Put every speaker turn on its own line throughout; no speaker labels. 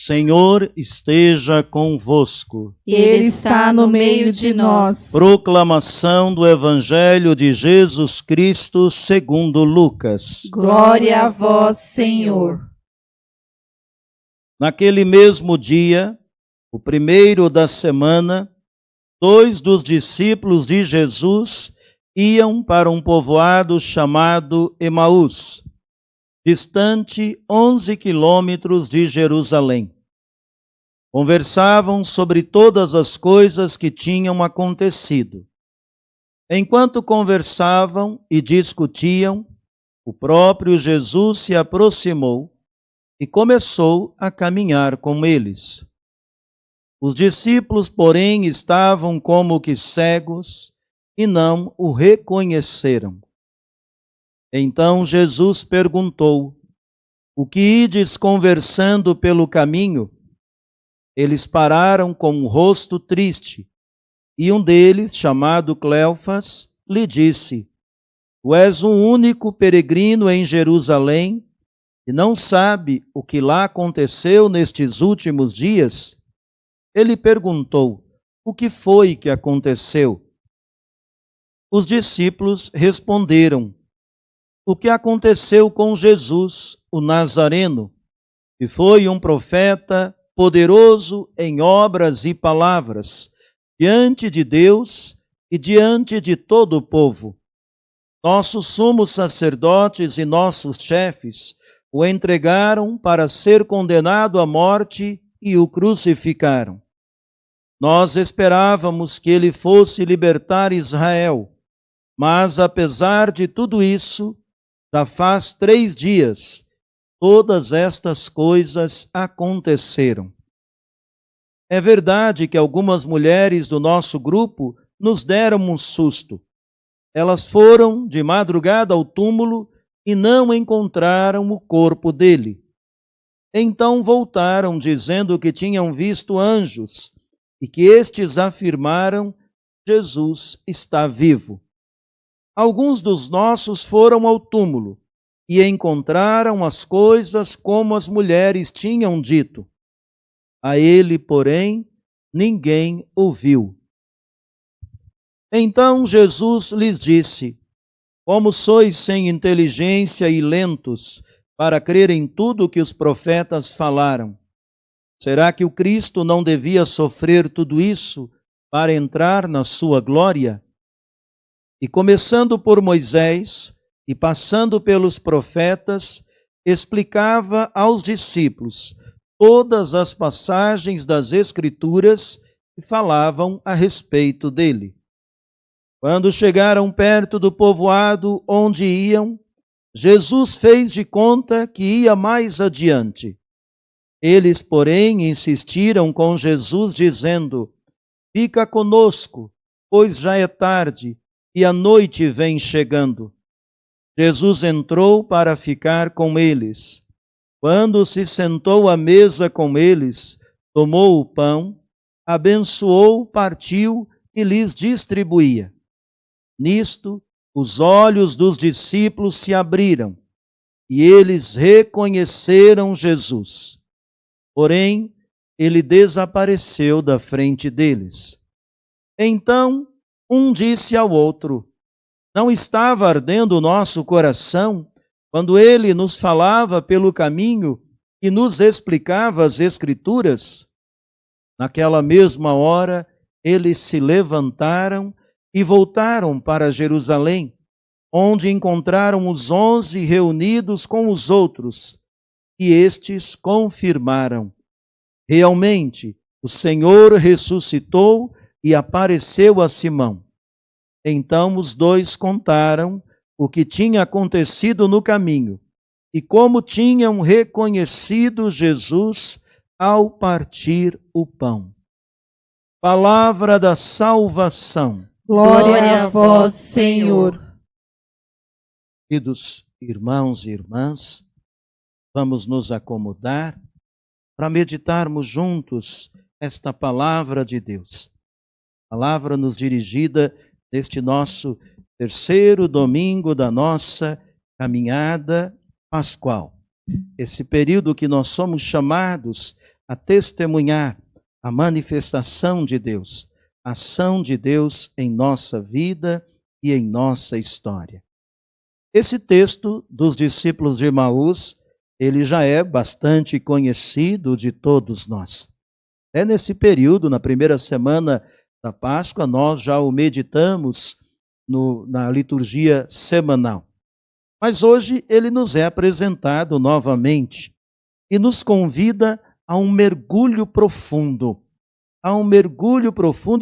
Senhor esteja convosco.
Ele está no meio de nós.
Proclamação do Evangelho de Jesus Cristo segundo Lucas.
Glória a vós, Senhor.
Naquele mesmo dia, o primeiro da semana, 2 dos discípulos de Jesus iam para um povoado chamado Emaús, distante 11 quilômetros de Jerusalém. Conversavam sobre todas as coisas que tinham acontecido. Enquanto conversavam e discutiam, o próprio Jesus se aproximou e começou a caminhar com eles. Os discípulos, porém, estavam como que cegos e não o reconheceram. Então Jesus perguntou: "O que ides conversando pelo caminho?" Eles pararam com o rosto triste, e um deles, chamado Cleofas, lhe disse: "Tu és o único peregrino em Jerusalém e não sabe o que lá aconteceu nestes últimos dias?" Ele perguntou: "O que foi que aconteceu?" Os discípulos responderam: "O que aconteceu com Jesus, o Nazareno, que foi um profeta poderoso em obras e palavras, diante de Deus e diante de todo o povo. Nossos sumos sacerdotes e nossos chefes o entregaram para ser condenado à morte e o crucificaram. Nós esperávamos que ele fosse libertar Israel, mas apesar de tudo isso, já faz 3 dias, todas estas coisas aconteceram. É verdade que algumas mulheres do nosso grupo nos deram um susto. Elas foram de madrugada ao túmulo e não encontraram o corpo dele. Então voltaram dizendo que tinham visto anjos e que estes afirmaram: Jesus está vivo. Alguns dos nossos foram ao túmulo e encontraram as coisas como as mulheres tinham dito. A ele, porém, ninguém o viu." Então Jesus lhes disse: "Como sois sem inteligência e lentos para crer em tudo o que os profetas falaram? Será que o Cristo não devia sofrer tudo isso para entrar na sua glória? E começando por Moisés e passando pelos profetas, explicava aos discípulos todas as passagens das Escrituras que falavam a respeito dele. Quando chegaram perto do povoado onde iam, Jesus fez de conta que ia mais adiante. Eles, porém, insistiram com Jesus, dizendo: "Fica conosco, pois já é tarde e a noite vem chegando." Jesus entrou para ficar com eles. Quando se sentou à mesa com eles, tomou o pão, abençoou, partiu e lhes distribuía. Nisto, os olhos dos discípulos se abriram e eles reconheceram Jesus. Porém, ele desapareceu da frente deles. Então, um disse ao outro: "Não estava ardendo o nosso coração quando ele nos falava pelo caminho e nos explicava as Escrituras?" Naquela mesma hora, eles se levantaram e voltaram para Jerusalém, onde encontraram os 11 reunidos com os outros, e estes confirmaram: "Realmente, o Senhor ressuscitou e apareceu a Simão." Então os dois contaram o que tinha acontecido no caminho e como tinham reconhecido Jesus ao partir o pão. Palavra da salvação.
Glória a vós, Senhor.
Queridos irmãos e irmãs, vamos nos acomodar para meditarmos juntos esta palavra de Deus. Palavra nos dirigida neste nosso terceiro domingo da nossa caminhada pascual. Esse período que nós somos chamados a testemunhar a manifestação de Deus, a ação de Deus em nossa vida e em nossa história. Esse texto dos discípulos de Emaús, ele já é bastante conhecido de todos nós. É nesse período, na primeira semana da Páscoa, nós já o meditamos na liturgia semanal. Mas hoje ele nos é apresentado novamente e nos convida a um mergulho profundo,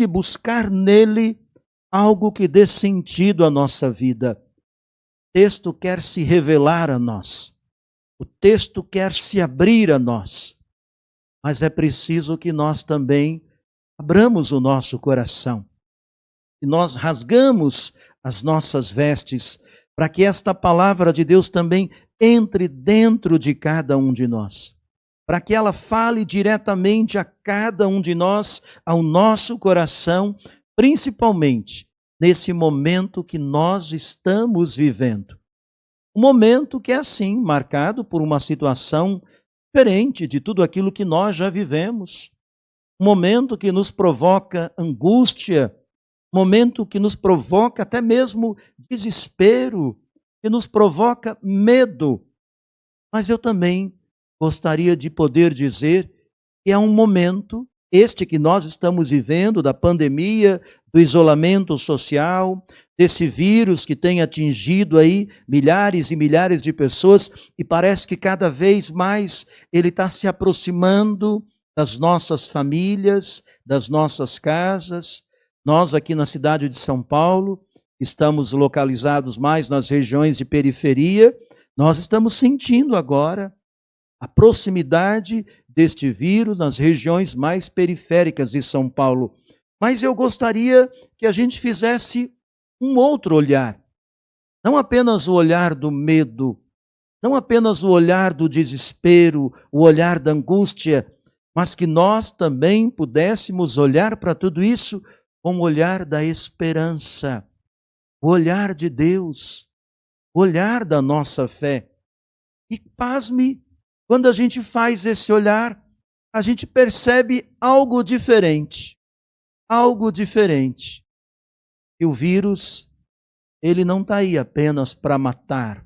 e buscar nele algo que dê sentido à nossa vida. O texto quer se revelar a nós, o texto quer se abrir a nós, mas é preciso que nós também abramos o nosso coração, e nós rasgamos as nossas vestes, para que esta palavra de Deus também entre dentro de cada um de nós, para que ela fale diretamente a cada um de nós, ao nosso coração, principalmente nesse momento que nós estamos vivendo. Um momento que é assim, marcado por uma situação diferente de tudo aquilo que nós já vivemos. Um momento que nos provoca angústia, momento que nos provoca até mesmo desespero, que nos provoca medo. Mas eu também gostaria de poder dizer que é um momento, este que nós estamos vivendo, da pandemia, do isolamento social, desse vírus que tem atingido aí milhares e milhares de pessoas, e parece que cada vez mais ele está se aproximando das nossas famílias, das nossas casas. Nós aqui na cidade de São Paulo, estamos localizados mais nas regiões de periferia, nós estamos sentindo agora a proximidade deste vírus nas regiões mais periféricas de São Paulo. Mas eu gostaria que a gente fizesse um outro olhar, não apenas o olhar do medo, não apenas o olhar do desespero, o olhar da angústia, mas que nós também pudéssemos olhar para tudo isso com o olhar da esperança, o olhar de Deus, o olhar da nossa fé. E pasme, quando a gente faz esse olhar, a gente percebe algo diferente. Algo diferente. E o vírus, ele não está aí apenas para matar,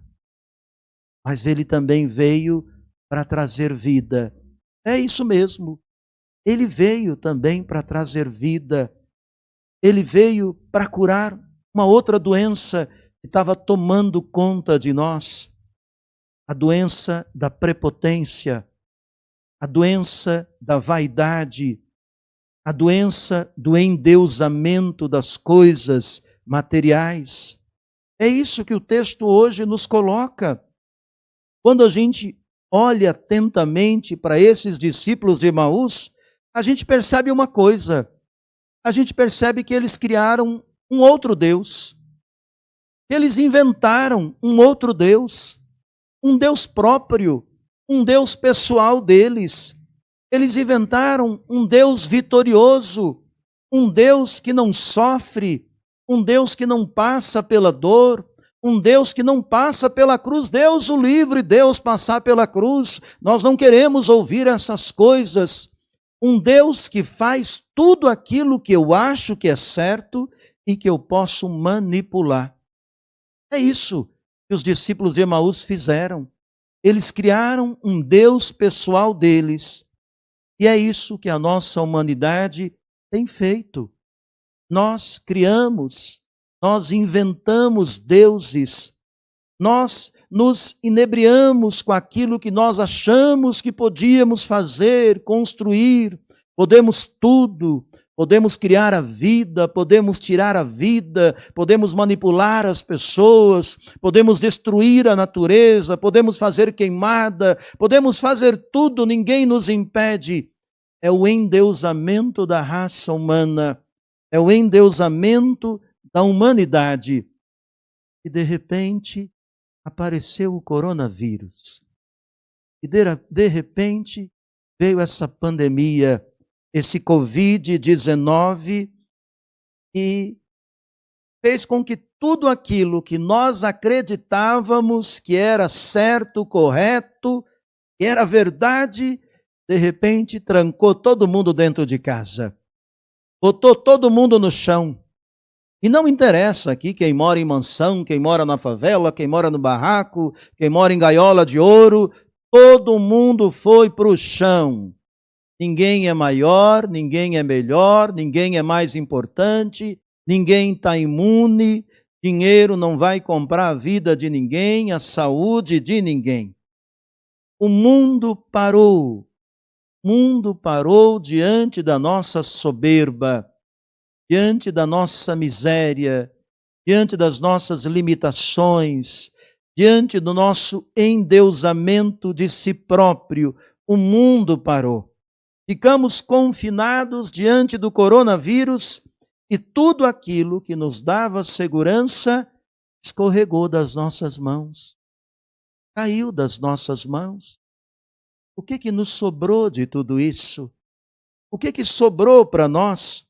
mas ele também veio para trazer vida. É isso mesmo. Ele veio também para trazer vida. Ele veio para curar uma outra doença que estava tomando conta de nós. A doença da prepotência, a doença da vaidade, a doença do endeusamento das coisas materiais. É isso que o texto hoje nos coloca. Quando a gente olha atentamente para esses discípulos de Emaús, a gente percebe uma coisa. A gente percebe que eles criaram um outro Deus. Eles inventaram um outro Deus, um Deus próprio, um Deus pessoal deles. Eles inventaram um Deus vitorioso, um Deus que não sofre, um Deus que não passa pela dor, um Deus que não passa pela cruz. Deus o livre, Deus passar pela cruz. Nós não queremos ouvir essas coisas. Um Deus que faz tudo aquilo que eu acho que é certo e que eu posso manipular. É isso que os discípulos de Emaús fizeram. Eles criaram um Deus pessoal deles. E é isso que a nossa humanidade tem feito. Nós criamos, nós inventamos deuses, nós nos inebriamos com aquilo que nós achamos que podíamos fazer, construir, podemos tudo, podemos criar a vida, podemos tirar a vida, podemos manipular as pessoas, podemos destruir a natureza, podemos fazer queimada, podemos fazer tudo, ninguém nos impede. É o endeusamento da raça humana, é o endeusamento da humanidade. E de repente apareceu o coronavírus. E de repente veio essa pandemia, esse Covid-19, e fez com que tudo aquilo que nós acreditávamos que era certo, correto, que era verdade, de repente trancou todo mundo dentro de casa, botou todo mundo no chão. E não interessa aqui quem mora em mansão, quem mora na favela, quem mora no barraco, quem mora em gaiola de ouro, todo mundo foi para o chão. Ninguém é maior, ninguém é melhor, ninguém é mais importante, ninguém está imune, dinheiro não vai comprar a vida de ninguém, a saúde de ninguém. O mundo parou diante da nossa soberba, diante da nossa miséria, diante das nossas limitações, diante do nosso endeusamento de si próprio. O mundo parou. Ficamos confinados diante do coronavírus e tudo aquilo que nos dava segurança escorregou das nossas mãos, caiu das nossas mãos. O que nos sobrou de tudo isso? O que sobrou para nós?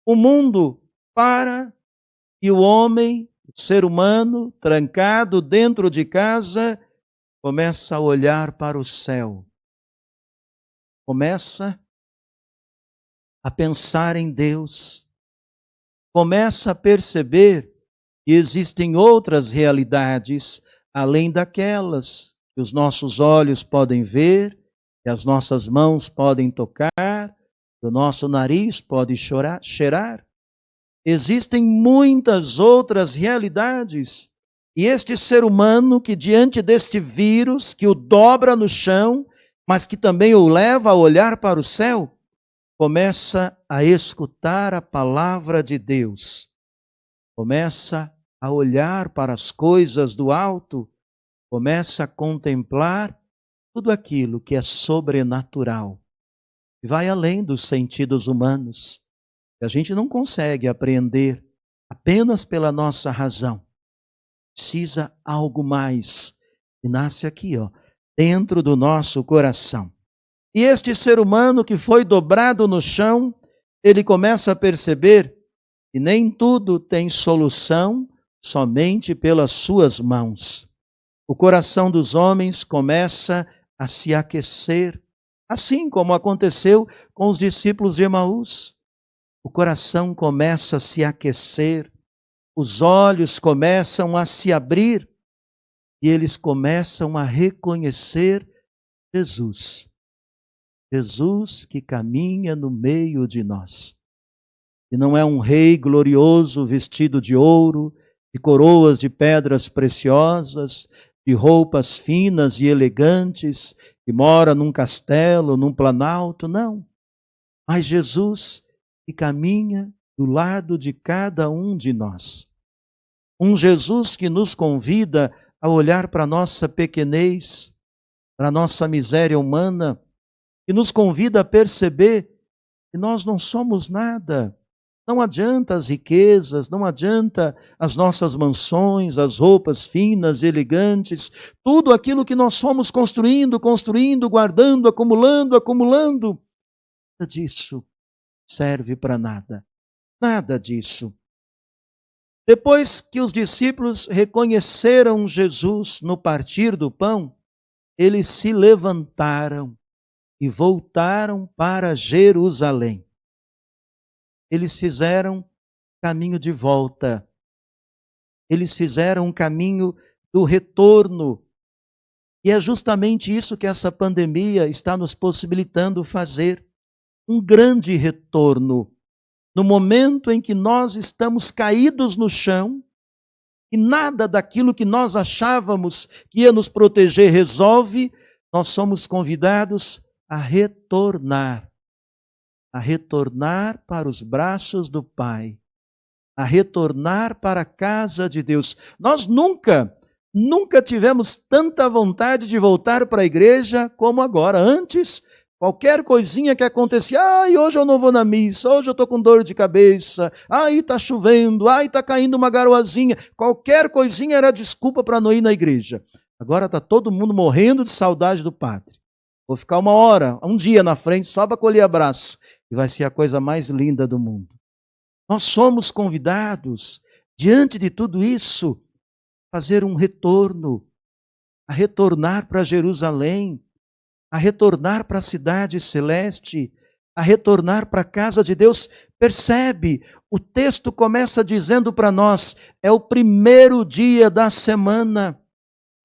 O mundo para e o homem, o ser humano, trancado dentro de casa, começa a olhar para o céu. Começa a pensar em Deus. Começa a perceber que existem outras realidades além daquelas que os nossos olhos podem ver, que as nossas mãos podem tocar, que o nosso nariz pode cheirar. Existem muitas outras realidades. E este ser humano que diante deste vírus, que o dobra no chão, mas que também o leva a olhar para o céu, começa a escutar a palavra de Deus. Começa a olhar para as coisas do alto, começa a contemplar tudo aquilo que é sobrenatural. E vai além dos sentidos humanos, que a gente não consegue apreender apenas pela nossa razão. Precisa algo mais, que nasce aqui, dentro do nosso coração. E este ser humano que foi dobrado no chão, ele começa a perceber que nem tudo tem solução somente pelas suas mãos. O coração dos homens começa a se aquecer, assim como aconteceu com os discípulos de Emaús. O coração começa a se aquecer, os olhos começam a se abrir e eles começam a reconhecer Jesus. Jesus que caminha no meio de nós. E não é um rei glorioso vestido de ouro, de coroas de pedras preciosas, de roupas finas e elegantes, que mora num castelo, num planalto, não. Mas Jesus que caminha do lado de cada um de nós. Um Jesus que nos convida a olhar para a nossa pequenez, para a nossa miséria humana, que nos convida a perceber que nós não somos nada. Não adianta as riquezas, não adianta as nossas mansões, as roupas finas e elegantes, tudo aquilo que nós fomos construindo, guardando, acumulando. Nada disso serve para nada. Nada disso. Depois que os discípulos reconheceram Jesus no partir do pão, eles se levantaram e voltaram para Jerusalém. Eles fizeram caminho de volta. Eles fizeram um caminho do retorno. E é justamente isso que essa pandemia está nos possibilitando fazer. Um grande retorno. No momento em que nós estamos caídos no chão, e nada daquilo que nós achávamos que ia nos proteger resolve, nós somos convidados a retornar para os braços do Pai, a retornar para a casa de Deus. Nós nunca tivemos tanta vontade de voltar para a igreja como agora. Antes, qualquer coisinha que acontecia, hoje eu não vou na missa, hoje eu estou com dor de cabeça, está chovendo, está caindo uma garoazinha, qualquer coisinha era desculpa para não ir na igreja. Agora está todo mundo morrendo de saudade do padre. Vou ficar uma hora, um dia na frente, só para colher abraço. E vai ser a coisa mais linda do mundo. Nós somos convidados, diante de tudo isso, a fazer um retorno, a retornar para Jerusalém, a retornar para a cidade celeste, a retornar para a casa de Deus. Percebe? O texto começa dizendo para nós, é o primeiro dia da semana.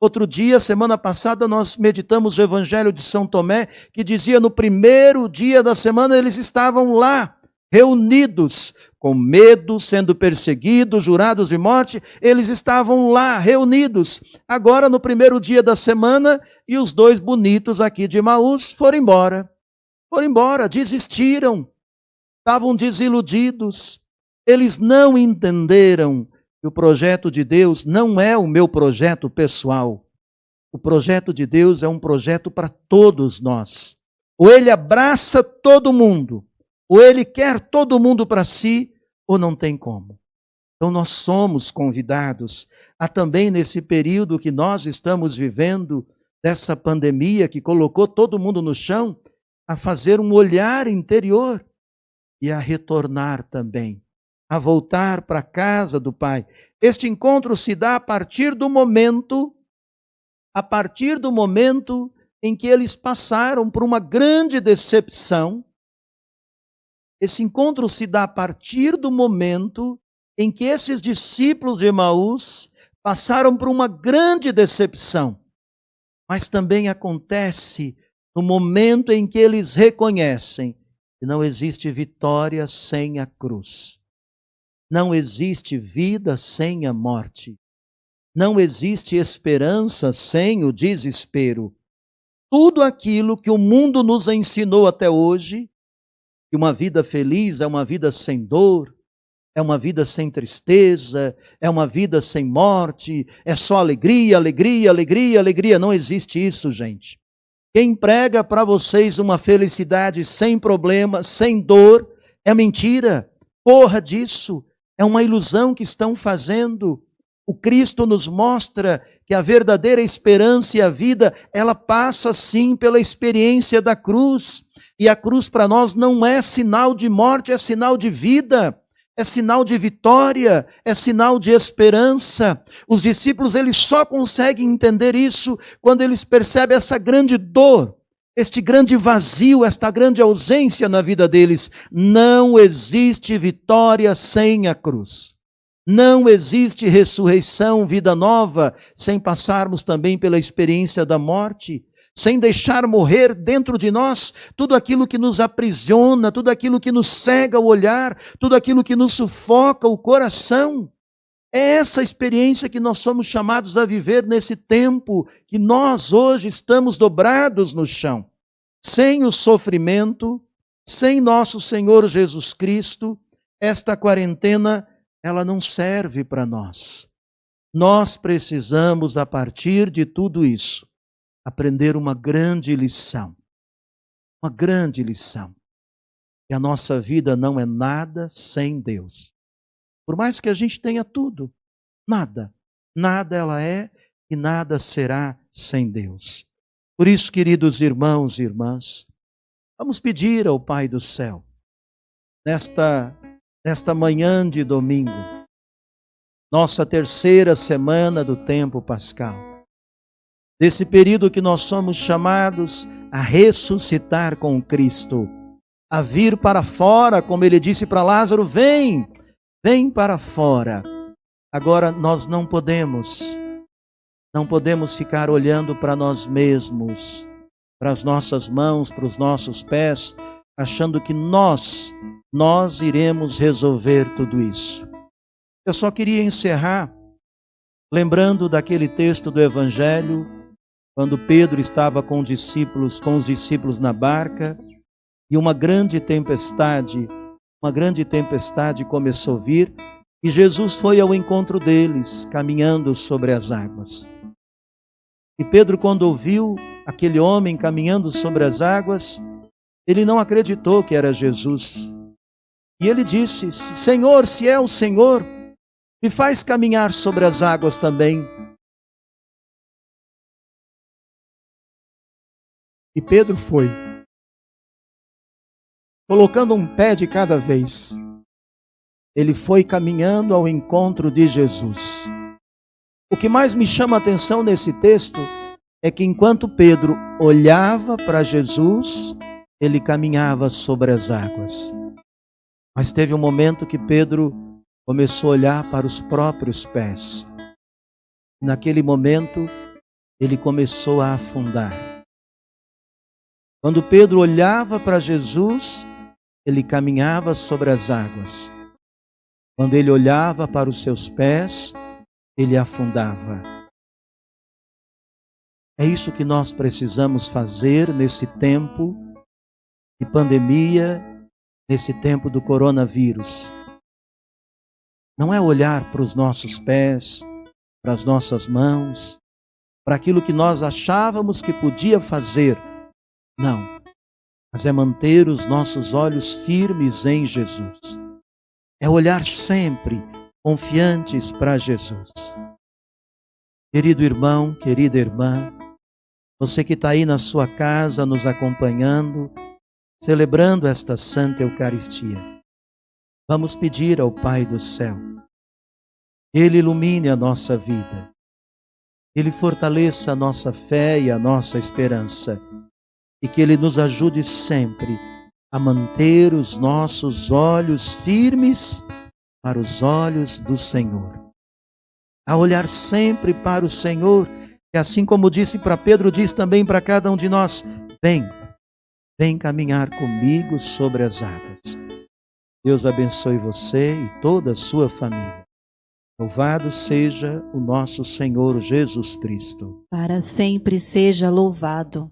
Outro dia, semana passada, nós meditamos o Evangelho de São Tomé, que dizia no primeiro dia da semana eles estavam lá, reunidos, com medo, sendo perseguidos, jurados de morte, eles estavam lá, reunidos. Agora, no primeiro dia da semana, e os dois bonitos aqui de Emaús foram embora, desistiram, estavam desiludidos. Eles não entenderam que o projeto de Deus não é o meu projeto pessoal. O projeto de Deus é um projeto para todos nós. Ou ele abraça todo mundo, ou ele quer todo mundo para si, ou não tem como. Então nós somos convidados a também nesse período que nós estamos vivendo, dessa pandemia que colocou todo mundo no chão, a fazer um olhar interior e a retornar também, a voltar para a casa do Pai. Este encontro se dá a partir do momento em que eles passaram por uma grande decepção. Esse encontro se dá a partir do momento em que esses discípulos de Emaús passaram por uma grande decepção. Mas também acontece no momento em que eles reconhecem que não existe vitória sem a cruz. Não existe vida sem a morte. Não existe esperança sem o desespero. Tudo aquilo que o mundo nos ensinou até hoje, que uma vida feliz é uma vida sem dor, é uma vida sem tristeza, é uma vida sem morte, é só alegria, alegria, alegria, alegria. Não existe isso, gente. Quem prega para vocês uma felicidade sem problema, sem dor, é mentira. Porra disso. É uma ilusão que estão fazendo. O Cristo nos mostra que a verdadeira esperança e a vida, ela passa sim pela experiência da cruz. E a cruz para nós não é sinal de morte, é sinal de vida, é sinal de vitória, é sinal de esperança. Os discípulos, eles só conseguem entender isso quando eles percebem essa grande dor, este grande vazio, esta grande ausência na vida deles. Não existe vitória sem a cruz. Não existe ressurreição, vida nova, sem passarmos também pela experiência da morte, sem deixar morrer dentro de nós tudo aquilo que nos aprisiona, tudo aquilo que nos cega o olhar, tudo aquilo que nos sufoca o coração. É essa experiência que nós somos chamados a viver nesse tempo que nós hoje estamos dobrados no chão. Sem o sofrimento, sem nosso Senhor Jesus Cristo, esta quarentena, ela não serve para nós. Nós precisamos, a partir de tudo isso, aprender uma grande lição. Uma grande lição. Que a nossa vida não é nada sem Deus. Por mais que a gente tenha tudo, nada ela é e nada será sem Deus. Por isso, queridos irmãos e irmãs, vamos pedir ao Pai do céu, nesta manhã de domingo, nossa terceira semana do tempo pascal, desse período que nós somos chamados a ressuscitar com Cristo, a vir para fora, como ele disse para Lázaro, vem para fora. Agora nós não podemos ficar olhando para nós mesmos, para as nossas mãos, para os nossos pés, achando que nós iremos resolver tudo isso. Eu só queria encerrar lembrando daquele texto do Evangelho, quando Pedro estava com os discípulos na barca, e uma grande tempestade começou a vir, e Jesus foi ao encontro deles, caminhando sobre as águas. E Pedro, quando ouviu aquele homem caminhando sobre as águas, ele não acreditou que era Jesus. E ele disse: Senhor, se é o Senhor, me faz caminhar sobre as águas também. E Pedro foi, colocando um pé de cada vez. Ele foi caminhando ao encontro de Jesus. O que mais me chama a atenção nesse texto é que enquanto Pedro olhava para Jesus, ele caminhava sobre as águas. Mas teve um momento que Pedro começou a olhar para os próprios pés. Naquele momento, ele começou a afundar. Quando Pedro olhava para Jesus, ele caminhava sobre as águas. Quando ele olhava para os seus pés, ele afundava. É isso que nós precisamos fazer nesse tempo de pandemia, nesse tempo do coronavírus. Não é olhar para os nossos pés, para as nossas mãos, para aquilo que nós achávamos que podia fazer. Não, mas é manter os nossos olhos firmes em Jesus. É olhar sempre confiantes para Jesus. Querido irmão, querida irmã, você que está aí na sua casa nos acompanhando, celebrando esta Santa Eucaristia, vamos pedir ao Pai do céu, Ele ilumine a nossa vida, Ele fortaleça a nossa fé e a nossa esperança, e que Ele nos ajude sempre a manter os nossos olhos firmes para os olhos do Senhor. A olhar sempre para o Senhor, que assim como disse para Pedro, diz também para cada um de nós: vem caminhar comigo sobre as águas. Deus abençoe você e toda a sua família. Louvado seja o nosso Senhor Jesus Cristo.
Para sempre seja louvado.